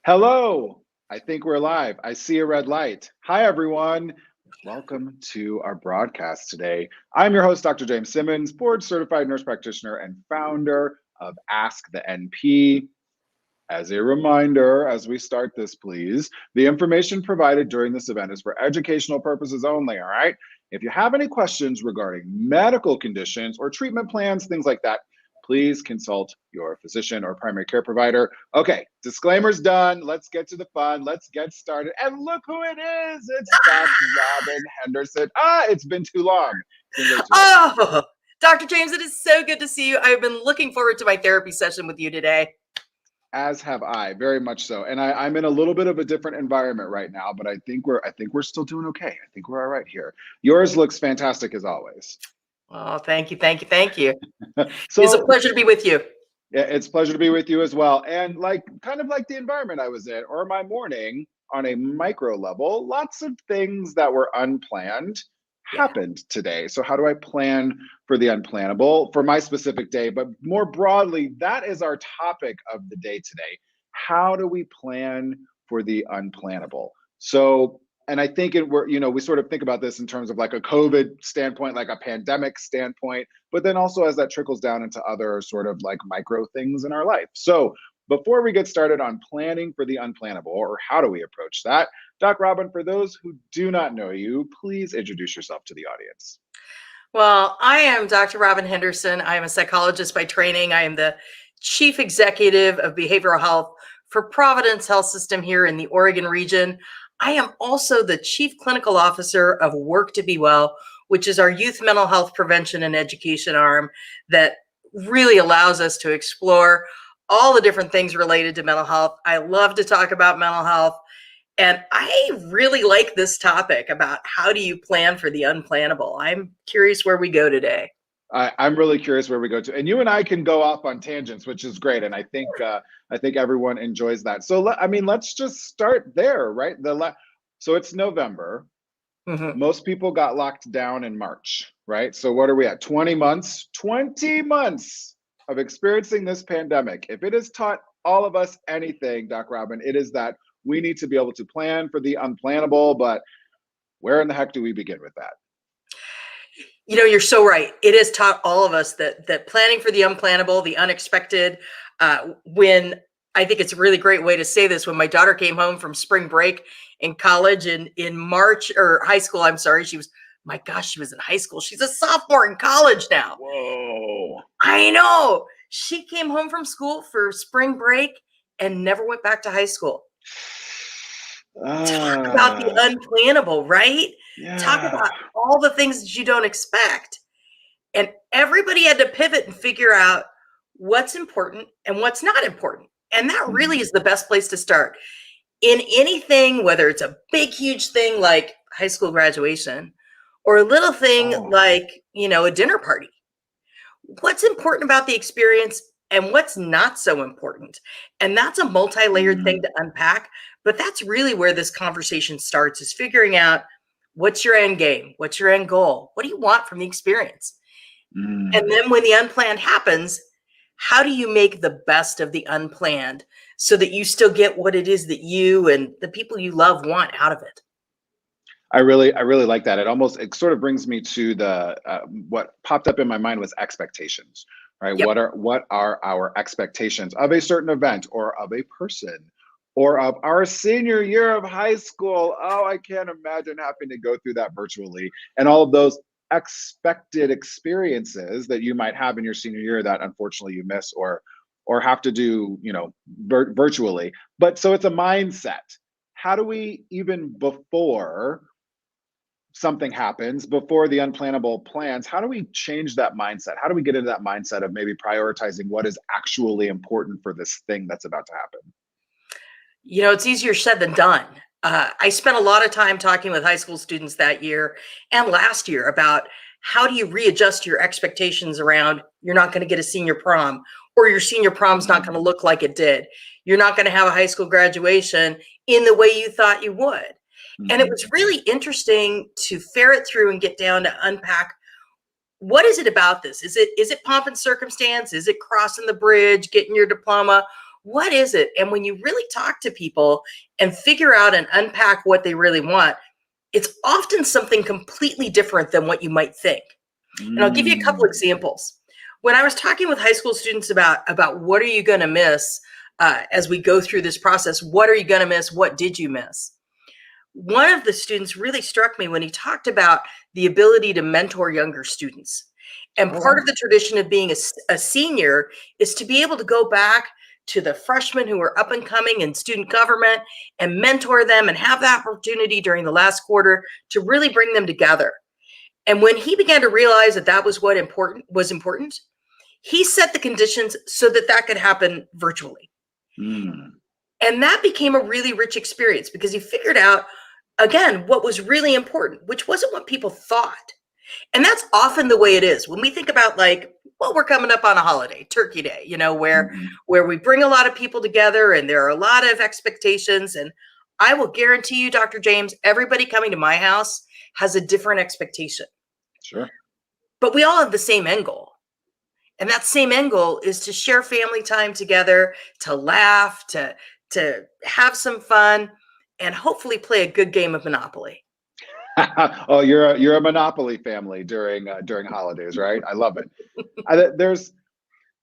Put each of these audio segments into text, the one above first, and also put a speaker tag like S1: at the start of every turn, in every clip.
S1: Hello. I think we're live. I see a red light. Hi, everyone. Welcome to our broadcast today. I'm your host, Dr. James Simmons, board certified nurse practitioner and founder of Ask the NP. As a reminder, as we start this, please, the information provided during this event is for educational purposes only, all right? If you have any questions regarding medical conditions or treatment plans, things like that, please consult your physician or primary care provider. Okay, disclaimer's done. Let's get to the fun. Let's get started. And look who it is. It's Dr. Robin Henderson. It's been too long. It's been way too long.
S2: Oh, Dr. James, it is so good to see you. I've been looking forward to my therapy session with you today.
S1: As have I, very much so. And I'm in a little bit of a different environment right now, but I think we're still doing okay. I think we're all right here. Yours looks fantastic as always.
S2: Oh, thank you, thank you, thank you.
S1: So
S2: It's a pleasure to be with you.
S1: Yeah, it's a pleasure to be with you as well. And kind of like the environment I was in, or my morning on a micro level, lots of things that were unplanned happened today. So how do I plan for the unplannable for my specific day? But more broadly, that is our topic of the day today. How do we plan for the unplannable? So, and I think we sort of think about this in terms of like a COVID standpoint, like a pandemic standpoint, but then also as that trickles down into other sort of like micro things in our life. So before we get started on planning for the unplannable, or how do we approach that, Doc Robin, for those who do not know you, please introduce yourself to the audience.
S2: Well, I am Dr. Robin Henderson. I am a psychologist by training. I am the chief executive of behavioral health for Providence Health System here in the Oregon region. I am also the chief clinical officer of Work to Be Well, which is our youth mental health prevention and education arm that really allows us to explore all the different things related to mental health. I love to talk about mental health. And I really like this topic about how do you plan for the unplannable. I'm curious where we go today.
S1: I'm really curious where we go to, and you and I can go off on tangents, which is great, and I think everyone enjoys that. So let's just start there, right? So it's November.
S2: Mm-hmm.
S1: Most people got locked down in March, right? So what are we at? 20 months? 20 months of experiencing this pandemic. If it has taught all of us anything, Doc Robin, it is that we need to be able to plan for the unplannable, but where in the heck do we begin with that?
S2: You know, you're so right. It has taught all of us that planning for the unplannable, the unexpected, when I think it's a really great way to say this. When my daughter came home from spring break in college in March, or high school, I'm sorry, she was in high school. She's a sophomore in college now.
S1: Whoa.
S2: I know. She came home from school for spring break and never went back to high school. Talk about the unplannable, right?
S1: Yeah.
S2: Talk about all the things that you don't expect. And everybody had to pivot and figure out what's important and what's not important. And that really is the best place to start. In anything, whether it's a big, huge thing like high school graduation or a little thing like, a dinner party. What's important about the experience and what's not so important? And that's a multi-layered thing to unpack. But that's really where this conversation starts, is figuring out what's your end game? What's your end goal? What do you want from the experience? And then when the unplanned happens, how do you make the best of the unplanned so that you still get what it is that you and the people you love want out of it?
S1: I really like that. It sort of brings me to the what popped up in my mind was expectations, right?
S2: Yep.
S1: What are our expectations of a certain event or of a person or of our senior year of high school? Oh, I can't imagine having to go through that virtually, and all of those expected experiences that you might have in your senior year that unfortunately you miss or have to do, virtually. But so it's a mindset. How do we, even before something happens, before the unplannable plans, how do we change that mindset? How do we get into that mindset of maybe prioritizing what is actually important for this thing that's about to happen?
S2: It's easier said than done. I spent a lot of time talking with high school students that year and last year about how do you readjust your expectations around you're not going to get a senior prom, or your senior prom's not going to look like it did. You're not going to have a high school graduation in the way you thought you would. And it was really interesting to ferret through and get down to unpack, what is it about this? Is it pomp and circumstance? Is it crossing the bridge, getting your diploma? What is it? And when you really talk to people and figure out and unpack what they really want, it's often something completely different than what you might think. And I'll give you a couple
S1: Mm.
S2: examples. When I was talking with high school students about what are you going to miss as we go through this process, what are you going to miss? What did you miss? One of the students really struck me when he talked about the ability to mentor younger students. And
S1: Oh,
S2: part
S1: wow.
S2: of the tradition of being a senior is to be able to go back to the freshmen who are up and coming in student government and mentor them and have the opportunity during the last quarter to really bring them together. And when he began to realize that that was what was important, he set the conditions so that that could happen virtually.
S1: Mm.
S2: And that became a really rich experience because he figured out, again, what was really important, which wasn't what people thought. And that's often the way it is when we think about, like, well, we're coming up on a holiday, Turkey Day, you know,
S1: Mhm.
S2: where we bring a lot of people together and there are a lot of expectations. And I will guarantee you, Dr. James, everybody coming to my house has a different expectation,
S1: Sure.
S2: but we all have the same end goal. And that same end goal is to share family time together, to laugh, to have some fun, and hopefully play a good game of Monopoly.
S1: Oh, you're a Monopoly family during holidays, right? I love it.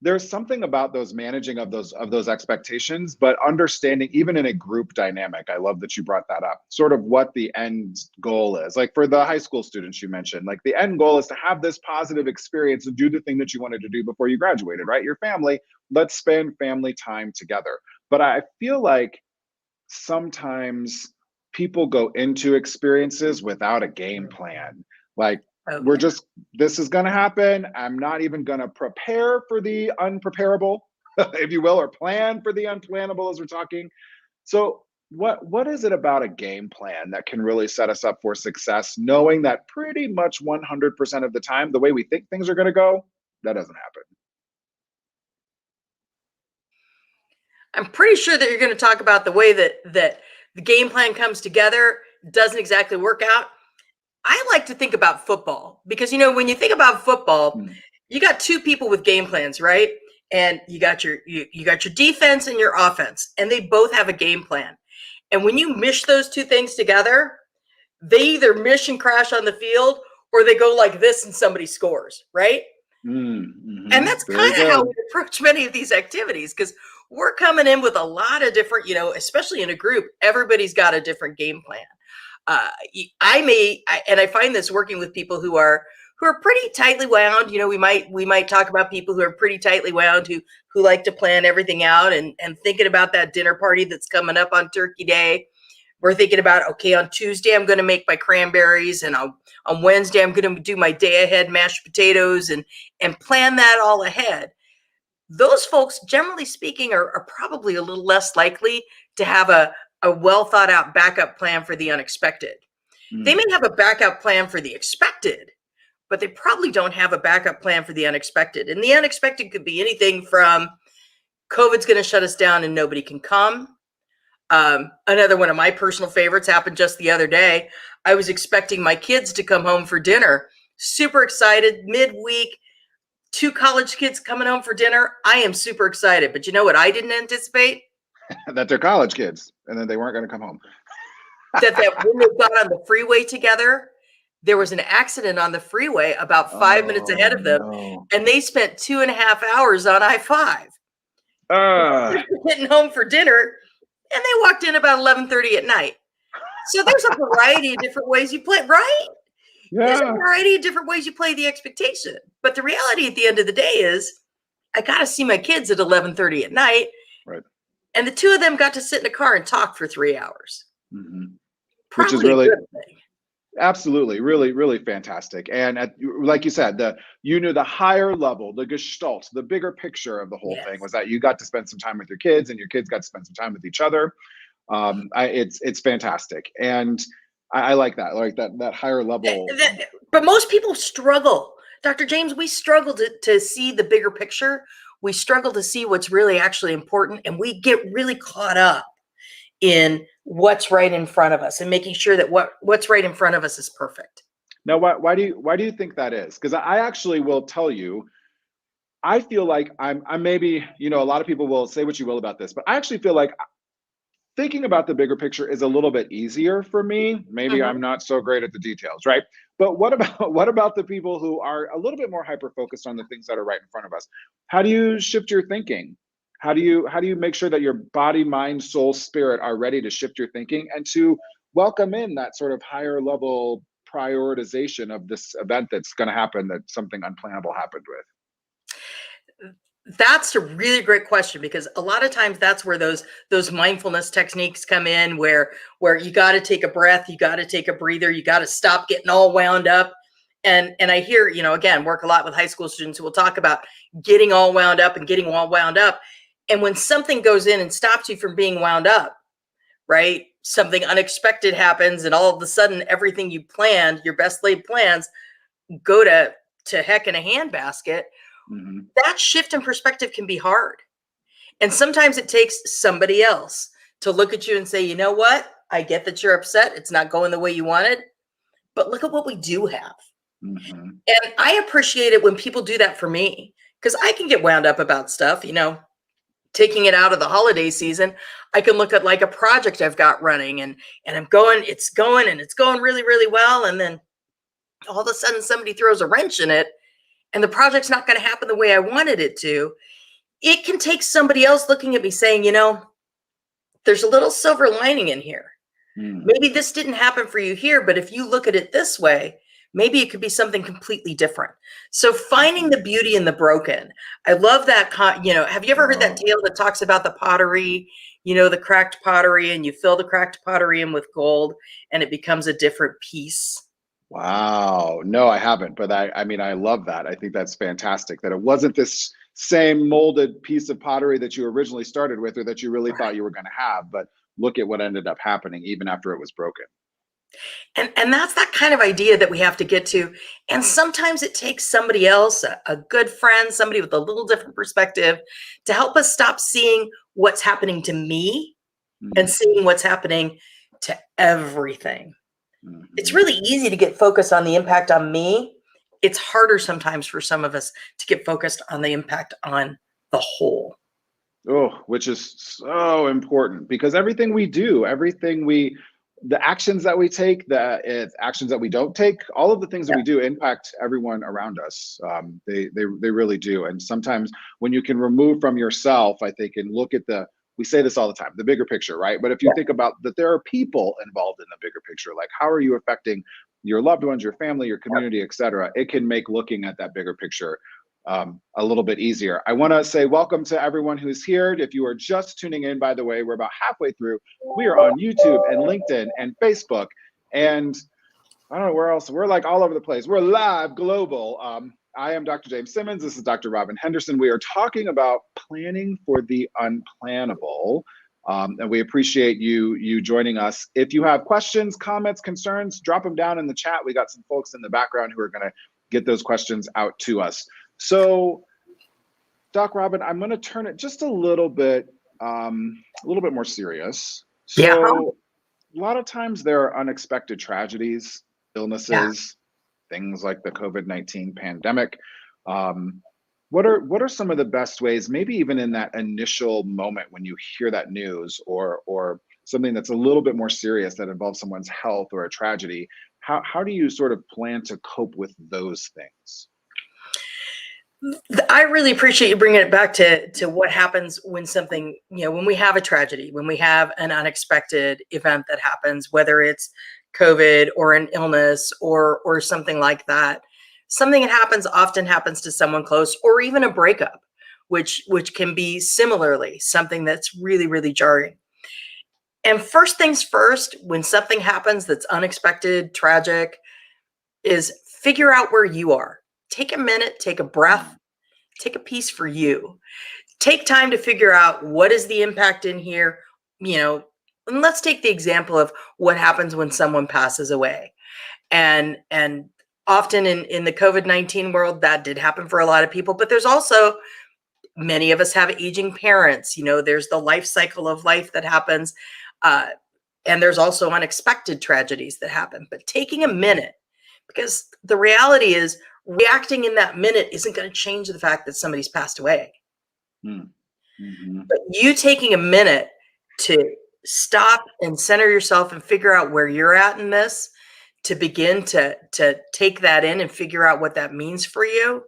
S1: There's something about those managing of those expectations, but understanding even in a group dynamic. I love that you brought that up. Sort of what the end goal is. Like for the high school students you mentioned, like the end goal is to have this positive experience and do the thing that you wanted to do before you graduated, right? Your family, let's spend family time together. But I feel like sometimes people go into experiences without a game plan. Like,
S2: Oh,
S1: we're
S2: yeah.
S1: just, this is going to happen. I'm not even going to prepare for the unpreparable, if you will, or plan for the unplannable as we're talking. So, what is it about a game plan that can really set us up for success, knowing that pretty much 100% of the time, the way we think things are going to go, that doesn't happen?
S2: I'm pretty sure that you're going to talk about the way that the game plan comes together, doesn't exactly work out. I like to think about football because, you know, when you think about football,
S1: Hmm.
S2: you got two people with game plans, right? And you got your defense and your offense, and they both have a game plan. And when you mish those two things together, they either mish and crash on the field or they go like this and somebody scores, right? And that's
S1: Very
S2: kind of how
S1: good.
S2: we approach many of these activities because we're coming in with a lot of different, you know, especially in a group, everybody's got a different game plan. And I find this working with people who are pretty tightly wound. You know, we might talk about people who are pretty tightly wound who like to plan everything out and thinking about that dinner party that's coming up on Turkey Day. We're thinking about, okay, on Tuesday I'm going to make my cranberries, and on Wednesday I'm going to do my day ahead mashed potatoes and plan that all ahead. Those folks, generally speaking, are probably a little less likely to have a well thought out backup plan for the unexpected. They may
S1: Mm.
S2: have a backup plan for the expected, but they probably don't have a backup plan for the unexpected. And the unexpected could be anything from COVID's going to shut us down and nobody can come. Another one of my personal favorites happened just the other day. I was expecting my kids to come home for dinner. Super excited, midweek, two college kids coming home for dinner. I am super excited. But you know what I didn't anticipate?
S1: That they're college kids, and then they weren't going to come home.
S2: That when they got on the freeway together, there was an accident on the freeway about 5 minutes ahead
S1: Oh
S2: of them,
S1: no.
S2: and they spent 2.5 hours on I-5.
S1: Ah,
S2: Getting home for dinner, and they walked in about 11:30 at night. So there's a variety of different ways you play, right? There's a
S1: yeah.
S2: variety of different ways you play the expectation. But the reality at the end of the day is I got to see my kids at 11:30 at night,
S1: Right.
S2: and the two of them got to sit in a car and talk for 3 hours.
S1: Mhm. Which is
S2: Probably a
S1: really,
S2: good thing.
S1: absolutely, really, really fantastic. And like you said, you knew the higher level, the gestalt, the bigger picture of the whole thing
S2: Yes.
S1: was that you got to spend some time with your kids, and your kids got to spend some time with each other. It's fantastic, and I like that. I like that higher level.
S2: But most people struggle. Dr. James, we struggle to see the bigger picture. We struggle to see what's really actually important, and we get really caught up in what's right in front of us and making sure that what's right in front of us is perfect.
S1: Now, why do you think that is? Because I actually will tell you, I feel like I'm maybe, a lot of people will say what you will about this, but I actually feel like thinking about the bigger picture is a little bit easier for me. Maybe
S2: Mhm.
S1: I'm not so great at the details, right? But what about what about the people who are a little bit more hyper focused on the things that are right in front of us? How do you shift your thinking? How do you make sure that your body, mind, soul, spirit are ready to shift your thinking and to welcome in that sort of higher level prioritization of this event that's going to happen, that something unplannable happened with?
S2: That's a really great question because a lot of times that's where those mindfulness techniques come in, where you got to take a breath, you got to take a breather, you got to stop getting all wound up. And I hear, again, work a lot with high school students who will talk about getting all wound up and getting all wound up. And when something goes in and stops you from being wound up, right? Something unexpected happens and all of a sudden everything you planned, your best laid plans, go to heck in a handbasket.
S1: Hmm.
S2: That shift in perspective can be hard. And sometimes it takes somebody else to look at you and say, you know what? I get that you're upset. It's not going the way you wanted, but look at what we do have.
S1: Hmm.
S2: And I appreciate it when people do that for me because I can get wound up about stuff, taking it out of the holiday season. I can look at like a project I've got running and it's going really, really well. And then all of a sudden somebody throws a wrench in it and the project's not going to happen the way I wanted it to. It can take somebody else looking at me saying, there's a little silver lining in here.
S1: Mm.
S2: Maybe this didn't happen for you here, but if you look at it this way, maybe it could be something completely different. So finding
S1: Mhm.
S2: the beauty in the broken. I love that. Have you ever heard that
S1: Oh,
S2: tale that talks about the pottery, the cracked pottery, and you fill the cracked pottery in with gold and it becomes a different piece?
S1: wow. No, I haven't, but I mean, I love that. I think that's fantastic that it wasn't this same molded piece of pottery that you originally started with or that you really thought you were going to have, but look at what ended up happening even after it was broken.
S2: And that's that kind of idea that we have to get to. And sometimes it takes somebody else, a good friend, somebody with a little different perspective to help us stop seeing what's happening to me and
S1: Mm.
S2: seeing what's happening to everything. It's
S1: Mhm.
S2: really easy to get focused on the impact on me. It's harder sometimes for some of us to get focused on the impact on the whole.
S1: Oh, which is so important because everything we do, the actions that we take, the actions that we don't take, all of the things that
S2: Yeah.
S1: we do impact everyone around us. They really do. And sometimes when you can remove from yourself, I think, and look at we say this all the time, the bigger picture, right? But if you
S2: Yeah.
S1: think about that, there are people involved in the bigger picture. Like, how are you affecting your loved ones, your family, your community, et cetera? It can make looking at that bigger picture a little bit easier. I want to say welcome to everyone who's here. If you are just tuning in, by the way, we're about halfway through. We are on YouTube and LinkedIn and Facebook, and I don't know where else. We're like all over the place. We're live global. I am Dr. James Simmons. This is Dr. Robin Henderson. We are talking about planning for the unplannable. And we appreciate you joining us. If you have questions, comments, concerns, drop them down in the chat. We got some folks in the background who are going to get those questions out to us. So, Doc Robin, I'm going to turn it just a little bit more serious.
S2: Yeah.
S1: So, a lot of times there are unexpected tragedies,
S2: Yeah.
S1: illnesses, things like the COVID-19 pandemic. Um, what are some of the best ways, maybe even in that initial moment when you hear that news, or something that's a little bit more serious that involves someone's health or a tragedy? How do you sort of plan to cope with those things?
S2: I really appreciate you bringing it back to what happens when something, when we have a tragedy, when we have an unexpected event that happens, whether it's COVID or an illness or something like that. Something that happens often happens to someone close, or even a breakup, which can be similarly something that's really, really jarring. And first things first, when something happens that's unexpected, tragic, is figure out where you are. Take a minute, take a breath,
S1: Mm.
S2: take a piece for you. Take time to figure out what is the impact in here, and let's take the example of what happens when someone passes away. And often in the COVID-19 world, that did happen for a lot of people, but there's also many of us have aging parents. There's the life cycle of life that happens. Uh, and there's also unexpected tragedies that happen. But taking a minute, because the reality is reacting in that minute isn't going to change the fact that somebody's passed away.
S1: Mm-hmm.
S2: But you taking a minute to stop and center yourself and figure out where you're at in this, to begin to take that in and figure out what that means for you,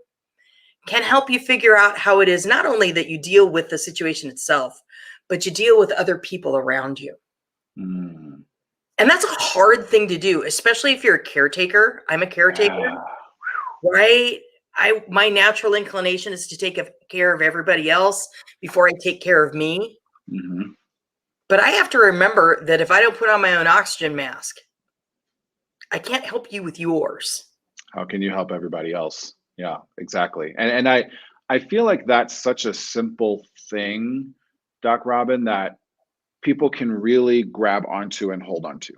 S2: can help you figure out how it is not only that you deal with the situation itself, but you deal with other people around you.
S1: Mm.
S2: And that's a hard thing to do, especially if you're a caretaker. I'm a caretaker, right? My natural inclination is to take care of everybody else before I take care of me.
S1: Mm-hmm.
S2: But I have to remember that if I don't put on my own oxygen mask, I can't help you with yours.
S1: How can you help everybody else? Yeah, exactly. And I feel like that's such a simple thing, Doc Robin, that people can really grab onto and hold on to.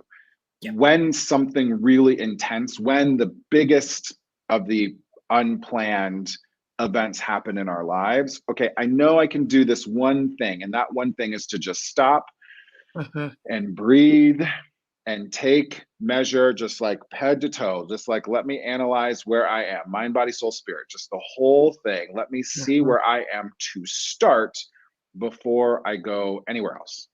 S2: Yep.
S1: When something really intense, when the biggest of the unplanned events happen in our lives, okay, I know I can do this one thing, and that one thing is to just stop and breathe and take measure, just like head to toe, just like let me analyze where I am, mind, body, soul, spirit, just the whole thing. Let me see where I am to start before I go anywhere else.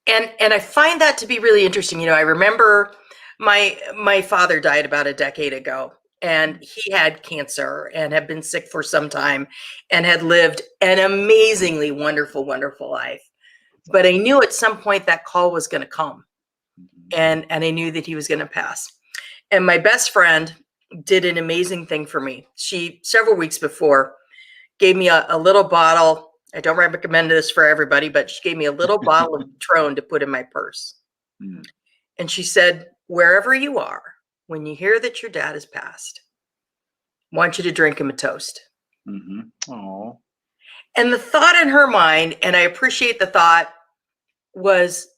S2: And I find that to be really interesting. You know, I remember my father died about a decade ago, and he had cancer and had been sick for some time and had lived an amazingly wonderful, wonderful life. But I knew at some point that call was going to come, and I knew that he was going to pass. And my best friend did an amazing thing for me. She, several weeks before, gave me a little bottle. I don't recommend this for everybody, but she gave me a little bottle of Patron to put in my purse.
S1: Mm.
S2: And she said, wherever you are, when you hear that your dad has passed, I want you to drink him a toast.
S1: Mm-hmm. Oh.
S2: And the thought in her mind, and I appreciate the thought, was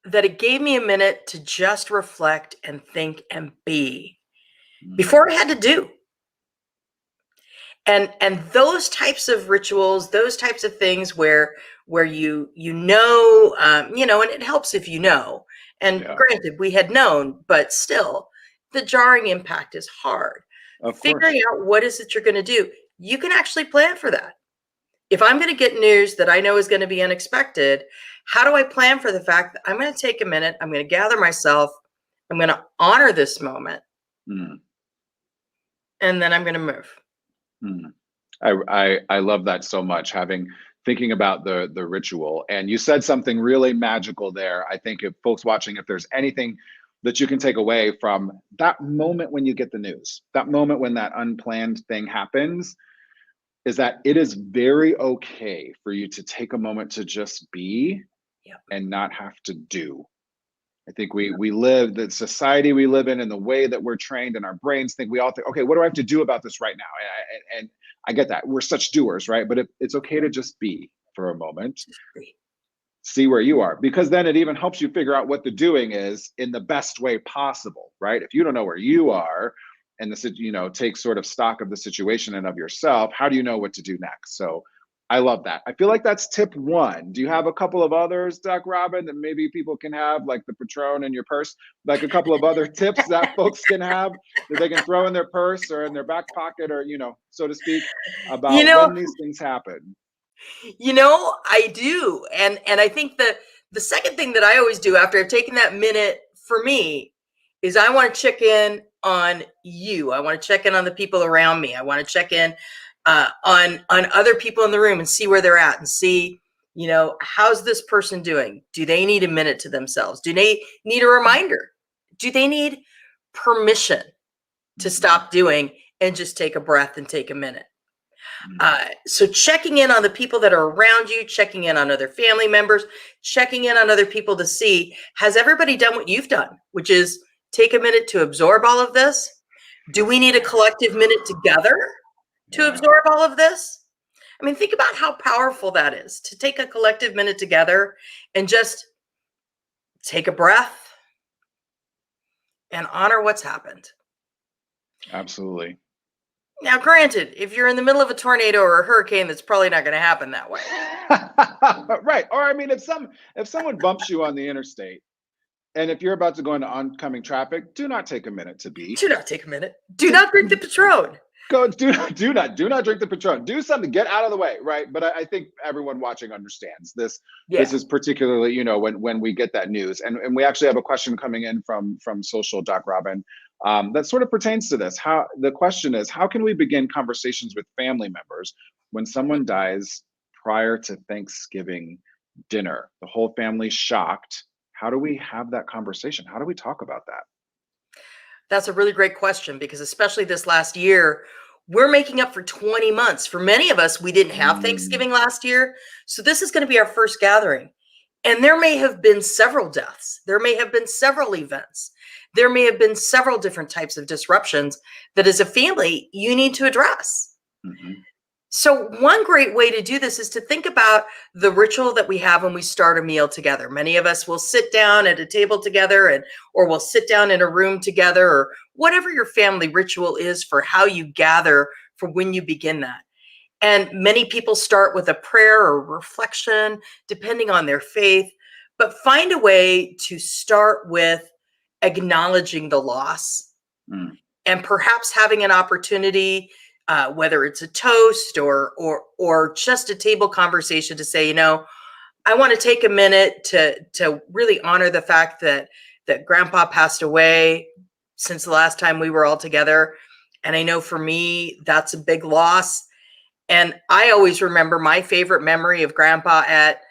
S2: that it gave me a minute to just reflect and think and be before I had to do. And those types of rituals, those types of things where you know, and it helps if you know. And granted, we had known, but still, the jarring impact is hard.
S1: Of
S2: Figuring
S1: course.
S2: out what is it you're going to do, you can actually plan for that. If I'm going to get news that I know is going to be unexpected, how do I plan for the fact that I'm going to take a minute, I'm going to gather myself, I'm going to honor this moment, and then I'm going to move.
S1: I love that so much, thinking about the ritual. And you said something really magical there. I think if folks watching, if there's anything that you can take away from that moment when you get the news, that moment when that unplanned thing happens, is that it is very okay for you to take a moment to just be and not have to do. I think we live, the society we live in and the way that we're trained and our brains think, we all think, okay, what do I have to do about this right now? And I get that. We're such doers, right? But it's okay to just be for a moment. See where you are, because then it even helps you figure out what the doing is in the best way possible, right? If you don't know where you are and take sort of stock of the situation and of yourself, how do you know what to do next? So I love that. I feel like that's tip one. Do you have a couple of others, Doc Robin, that maybe people can have, like the Patron in your purse, like a couple of other tips that folks can have that they can throw in their purse or in their back pocket, or, so to speak, about when these things happen?
S2: I do. And I think the second thing that I always do after I've taken that minute for me is I want to check in on you. I want to check in on the people around me. I want to check in on other people in the room and see where they're at and see, how's this person doing? Do they need a minute to themselves? Do they need a reminder? Do they need permission to stop doing and just take a breath and take a minute? So checking in on the people that are around you, checking in on other family members, checking in on other people to see, has everybody done what you've done, which is take a minute to absorb all of this? Do we need a collective minute together to absorb all of this? I mean, think about how powerful that is, to take a collective minute together and just take a breath and honor what's happened.
S1: Absolutely.
S2: Now, granted, if you're in the middle of a tornado or a hurricane, that's probably not going to happen that way.
S1: Right. Or I mean, if someone bumps you on the interstate And if you're about to go into oncoming traffic, do not take a minute to be.
S2: Do not take a minute. Do not drink the Patron.
S1: Go, do not drink the Patron. Do something, get out of the way, right? But I think everyone watching understands this. This
S2: Yeah.
S1: is particularly, when we get that news. And we actually have a question coming in from social, Doc Robin, that sort of pertains to this. How the question is, how can we begin conversations with family members when someone dies prior to Thanksgiving dinner? The whole family's shocked. How do we have that conversation? How do we talk about that?
S2: That's a really great question, because especially this last year, we're making up for 20 months. For many of us, we didn't have
S1: Mm,
S2: Thanksgiving last year. So this is going to be our first gathering. And there may have been several deaths. There may have been several events. There may have been several different types of disruptions that as a family you need to address.
S1: mhm.
S2: So, one great way to do this is to think about the ritual that we have when we start a meal together. Many of us will sit down at a table together, or we'll sit down in a room together, or whatever your family ritual is for how you gather for when you begin that. And many people start with a prayer or reflection, depending on their faith, but find a way to start with acknowledging the loss,
S1: Mm.
S2: and perhaps having an opportunity, whether it's a toast or just a table conversation, to say, I want to take a minute to really honor the fact that Grandpa passed away since the last time we were all together, and I know for me that's a big loss. And I always remember my favorite memory of Grandpa at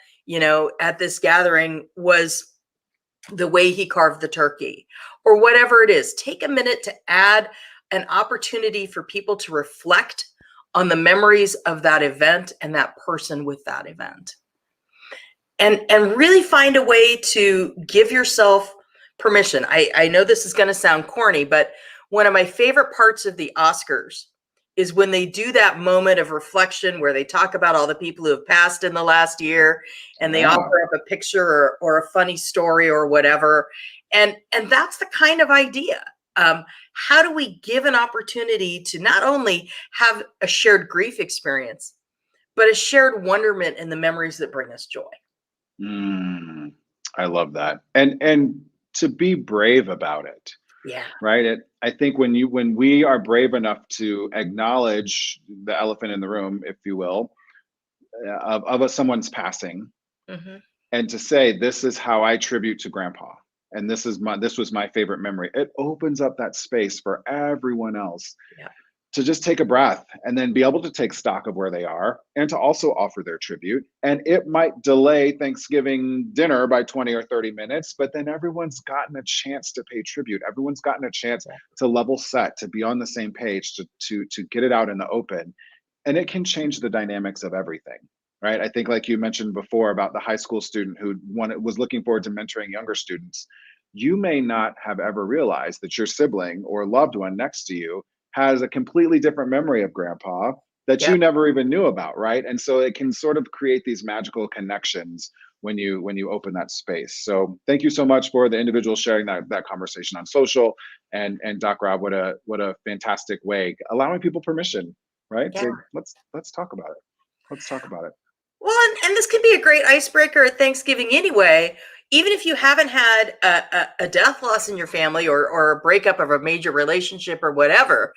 S2: this gathering was the way he carved the turkey, or whatever it is. Take a minute to add an opportunity for people to reflect on the memories of that event and that person with that event. And really find a way to give yourself permission. I know this is going to sound corny, but one of my favorite parts of the Oscars is when they do that moment of reflection where they talk about all the people who have passed in the last year, and they
S1: Yeah.
S2: offer up a picture or a funny story or whatever. And that's the kind of idea. How do we give an opportunity to not only have a shared grief experience, but a shared wonderment in the memories that bring us joy?
S1: Mm, I love that. And to be brave about it,
S2: Yeah.
S1: right? I think when we are brave enough to acknowledge the elephant in the room, if you will, someone's passing,
S2: Hmm.
S1: and to say this is how I tribute to Grandpa, and this was my favorite memory. It opens up that space for everyone else
S2: Yeah.
S1: to just take a breath and then be able to take stock of where they are and to also offer their tribute. And it might delay Thanksgiving dinner by 20 or 30 minutes, but then everyone's gotten a chance to pay tribute. Everyone's gotten a chance
S2: Yeah.
S1: to level set, to be on the same page, to get it out in the open. And it can change the dynamics of everything. Right. I think, like you mentioned before about the high school student who was looking forward to mentoring younger students. You may not have ever realized that your sibling or loved one next to you has a completely different memory of Grandpa that you
S2: Yep.
S1: never even knew about, right? And so it can sort of create these magical connections when you open that space. So thank you so much for the individual sharing that conversation on social, and Doc Rob, what a fantastic way, allowing people permission, right?
S2: Yeah.
S1: To let's talk about it. Let's talk about it.
S2: Well, and this can be a great icebreaker at Thanksgiving anyway. Even if you haven't had a death loss in your family, or a breakup of a major relationship or whatever,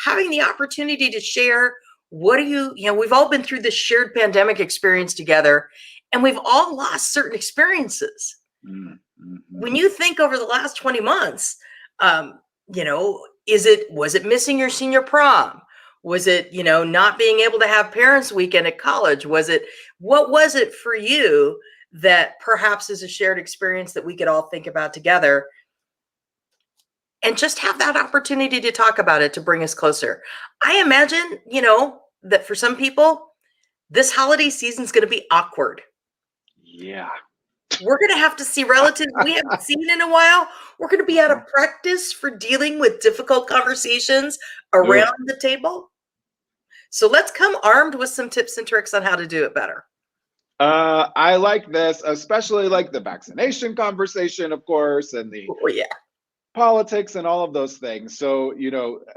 S2: having the opportunity to share, we've all been through this shared pandemic experience together, and we've all lost certain experiences.
S1: Mm, mhm.
S2: When you think over the last 20 months, um, was it missing your senior prom? Was it, not being able to have parents weekend at college? What was it for you that perhaps is a shared experience that we could all think about together, and just have that opportunity to talk about it to bring us closer? I imagine, that for some people, this holiday season is going to be awkward.
S1: Yeah.
S2: We're going to have to see relatives we haven't seen in a while. We're going to be out
S1: Uh-huh.
S2: of practice for dealing with difficult conversations
S1: Ugh.
S2: around the table. So let's come armed with some tips and tricks on how to do it better.
S1: I like this, especially like the vaccination conversation, of course, and the
S2: Oh, yeah.
S1: politics and all of those things. So,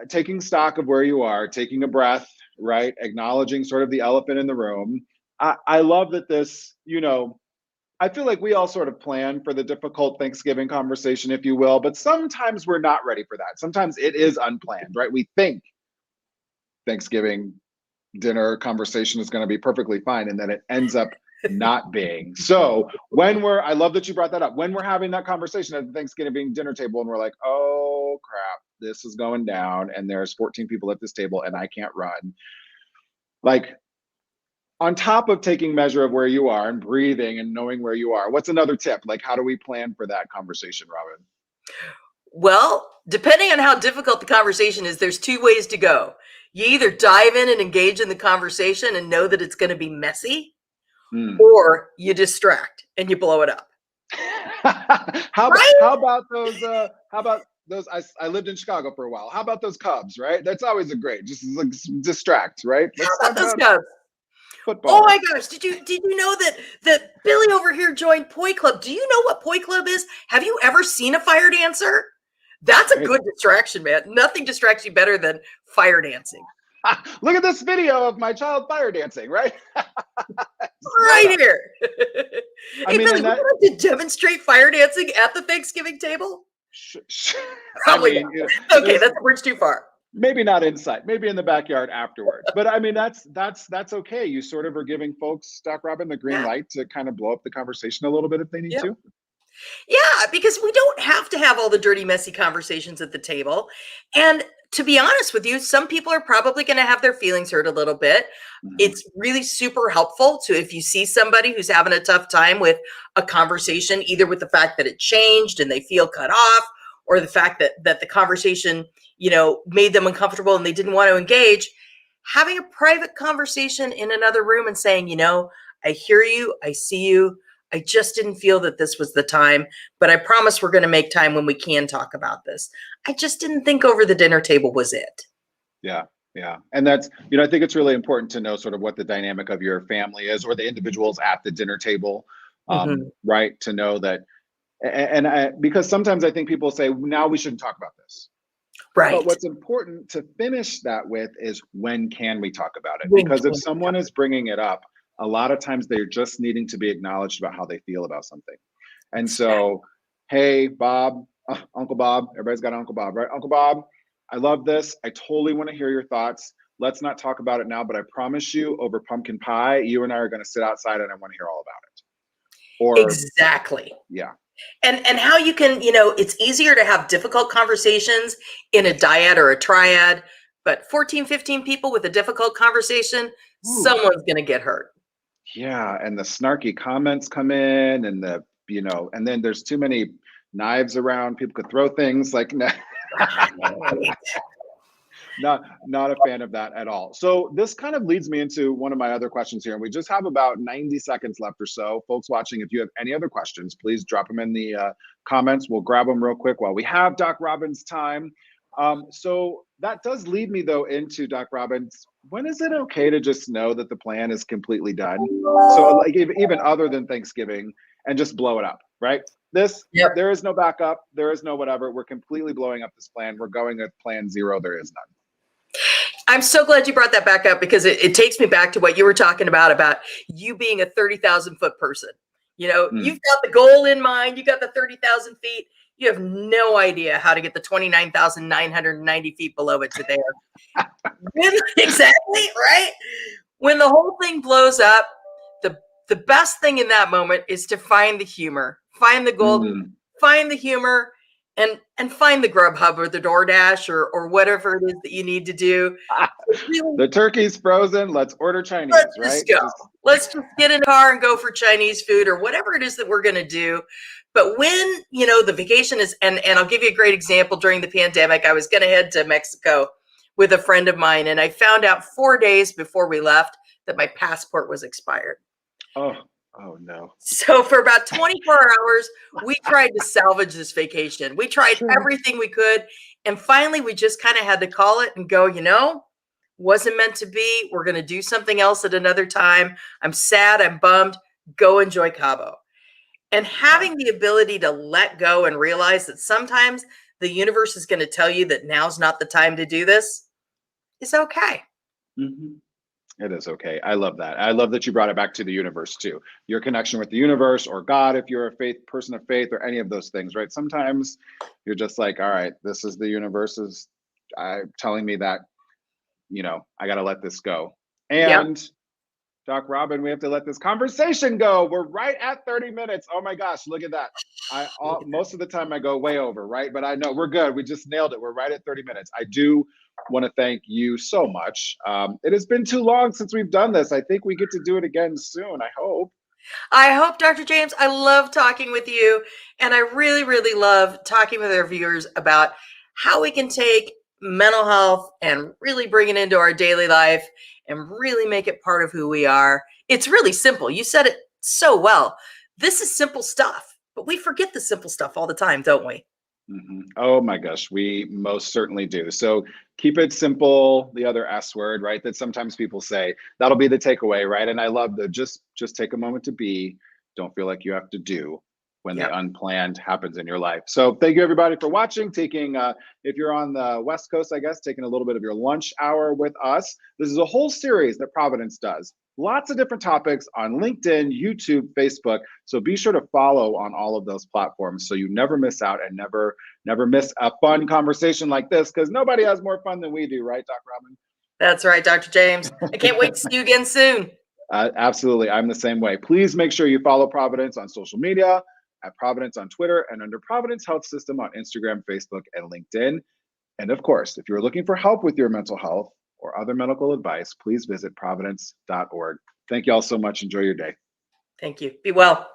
S1: taking stock of where you are, taking a breath, right? Acknowledging sort of the elephant in the room. I love that this, I feel like we all sort of plan for the difficult Thanksgiving conversation, if you will, but sometimes we're not ready for that. Sometimes it is unplanned, right? We think Thanksgiving dinner conversation is going to be perfectly fine, and then it ends up not being. So I love that you brought that up. When we're having that conversation at the Thanksgiving dinner table and we're like, oh crap, this is going down, and there's 14 people at this table and I can't run. Like, on top of taking measure of where you are and breathing and knowing where you are, what's another tip? Like, how do we plan for that conversation, Robin?
S2: Well, depending on how difficult the conversation is, there's two ways to go. You either dive in and engage in the conversation and know that it's going to be messy, or you distract and you blow it up.
S1: How about those? I lived in Chicago for a while. How about those Cubs? Right, that's always a great. Just like distract. Right.
S2: How about those Cubs?
S1: Football.
S2: Oh my gosh! Did you know that Billy over here joined Poi Club? Do you know what Poi Club is? Have you ever seen a fire dancer? That's a good distraction, man. Nothing distracts you better than fire dancing.
S1: Look at this video of my child fire dancing, right?
S2: Right here. Hey, Billy, would you like to demonstrate fire dancing at the Thanksgiving table? Probably. Okay, that's a bridge too far.
S1: Maybe not inside, maybe in the backyard afterwards. But I mean, that's okay. You sort of are giving folks, Doc Robin, the green light to kind of blow up the conversation a little bit if they need to.
S2: Yeah, because we don't have to have all the dirty, messy conversations at the table. And to be honest with you, some people are probably going to have their feelings hurt a little bit. It's really super helpful to, if you see somebody who's having a tough time with a conversation, either with the fact that it changed and they feel cut off, or the fact that the conversation, made them uncomfortable and they didn't want to engage, having a private conversation in another room and saying, I hear you, I see you. I just didn't feel that this was the time, but I promise we're going to make time when we can talk about this. I just didn't think over the dinner table was it.
S1: Yeah. Yeah. And that's, I think it's really important to know sort of what the dynamic of your family is, or the individuals at the dinner table, right? To know that, because sometimes I think people say, now we shouldn't talk about this.
S2: Right.
S1: But what's important to finish that with is, when can we talk about it? Because if someone is bringing it up, a lot of times they're just needing to be acknowledged about how they feel about something. And so, hey, Bob, Uncle Bob, everybody's got Uncle Bob, right? Uncle Bob, I love this. I totally want to hear your thoughts. Let's not talk about it now, but I promise you, over pumpkin pie, you and I are going to sit outside and I want to hear all about it. Or
S2: exactly.
S1: Yeah.
S2: And how you can, it's easier to have difficult conversations in a dyad or a triad, but 14, 15 people with a difficult conversation, someone's going to get hurt.
S1: Yeah, and the snarky comments come in, and and then there's too many knives around. People could throw things like not a fan of that at all. So this kind of leads me into one of my other questions here, and we just have about 90 seconds left or so. Folks watching, if you have any other questions, please drop them in the comments. We'll grab them real quick while we have Doc Robin's time. So that does lead me though into, Doc Robbins, when is it okay to just know that the plan is completely done? So like even other than Thanksgiving, and just blow it up, right? There is no backup, there is no whatever. We're completely blowing up this plan. We're going with plan zero. There is none.
S2: I'm so glad you brought that back up, because it takes me back to what you were talking about you being a 30,000 foot person. You've got the goal in mind. You got the 30,000 feet. You have no idea how to get the 29,990 feet below it to there. Exactly, right? When the whole thing blows up, the best thing in that moment is to find the humor, find the gold, find the humor, and find the Grubhub or the DoorDash or whatever it is that you need to do. Really,
S1: the turkey's frozen. Let's order Chinese,
S2: let's go. Let's just get in a car and go for Chinese food or whatever it is that we're going to do. But when, the vacation is, and I'll give you a great example. During the pandemic, I was going to head to Mexico with a friend of mine, and I found out 4 days before we left that my passport was expired.
S1: Oh no.
S2: So for about 24 hours, we tried to salvage this vacation. We tried everything we could. And finally, we just kind of had to call it and go, wasn't meant to be. We're going to do something else at another time. I'm sad. I'm bummed. Go enjoy Cabo. And having the ability to let go and realize that sometimes the universe is going to tell you that now's not the time to do this is okay.
S1: It is okay. I love that. I love that you brought it back to the universe too. Your connection with the universe or God, if you're a faith person of faith or any of those things, right? Sometimes you're just like, all right, this is the universe is telling me that, I got to let this go.
S2: Yep.
S1: And Doc Robin, we have to let this conversation go. We're right at 30 minutes. Oh my gosh, look at that.
S2: Look at that.
S1: Most of the time I go way over, right? But I know we're good. We just nailed it. We're right at 30 minutes. I do want to thank you so much. It has been too long since we've done this. I think we get to do it again soon. I hope.
S2: I hope, Dr. James, I love talking with you. And I really, really love talking with our viewers about how we can take mental health and really bring it into our daily life and really make it part of who we are. It's really simple. You said it so well. This is simple stuff, but we forget the simple stuff all the time, don't we?
S1: Oh my gosh, we most certainly do. So keep it simple, the other S word, right? That sometimes people say. That'll be the takeaway, right? And I love the just take a moment to be. Don't feel like you have to do when the
S2: Yep.
S1: unplanned happens in your life. So thank you everybody for watching. Taking if you're on the West Coast, I guess, taking a little bit of your lunch hour with us. This is a whole series that Providence does. Lots of different topics on LinkedIn, YouTube, Facebook. So be sure to follow on all of those platforms so you never miss out and never miss a fun conversation like this, because nobody has more fun than we do, right, Doc Robin?
S2: That's right, Dr. James. I can't wait to see you again soon.
S1: Absolutely. I'm the same way. Please make sure you follow Providence on social media, at Providence on Twitter, and under Providence Health System on Instagram, Facebook, and LinkedIn. And of course, if you're looking for help with your mental health or other medical advice, please visit providence.org. Thank you all so much. Enjoy your day.
S2: Thank you. Be well.